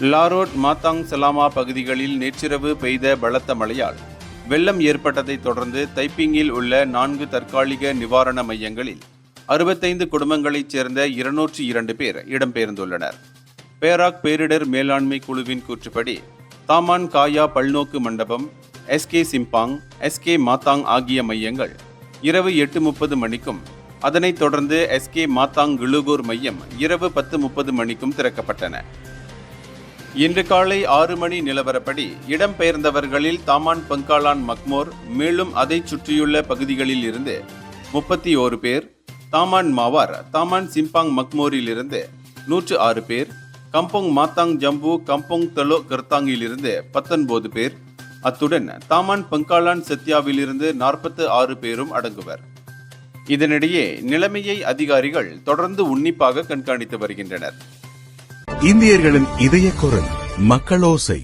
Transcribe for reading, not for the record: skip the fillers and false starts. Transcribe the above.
லாரோட் மாத்தாங் சலாமா பகுதிகளில் நேற்றிரவு பெய்த பலத்த மழையால் வெள்ளம் ஏற்பட்டதைத் தொடர்ந்து தைப்பிங்கில் உள்ள 4 தற்காலிக நிவாரண மையங்களில் 65 குடும்பங்களைச் சேர்ந்த 202 பேர் இடம்பெயர்ந்துள்ளனர். பேராக் பேரிடர் மேலாண்மை குழுவின் கூற்றுப்படி தாமான் காயா பல்நோக்கு மண்டபம், எஸ்கே சிம்பாங், எஸ்கே மாத்தாங் ஆகிய மையங்கள் இரவு 8:30 மணிக்கும், அதனைத் தொடர்ந்து எஸ்கே மாத்தாங் கிளுகூர் மையம் இரவு 10:30 மணிக்கும் திறக்கப்பட்டன. இன்று காலை 6 மணி நிலவரப்படி இடம்பெயர்ந்தவர்களில் தாமான் பங்காலான் மக்மோர் மேலும் அதைச் சுற்றியுள்ள பகுதிகளில் இருந்து 31 பேர், தாமான் மாவார் தாமான் சிம்பாங் மக்மோரில் இருந்து 106 பேர், கம்போங் மாத்தாங் ஜம்பு கம்போங் தலோ கர்த்தாங்கில் இருந்து 19 பேர், அத்துடன் தாமான் பங்காலான் சத்யாவிலிருந்து 46 பேரும் அடங்குவர். இதனிடையே நிலைமையை அதிகாரிகள் தொடர்ந்து உன்னிப்பாக கண்காணித்து வருகின்றனர். இந்தியர்களின் இதய குரல் மக்களோசை.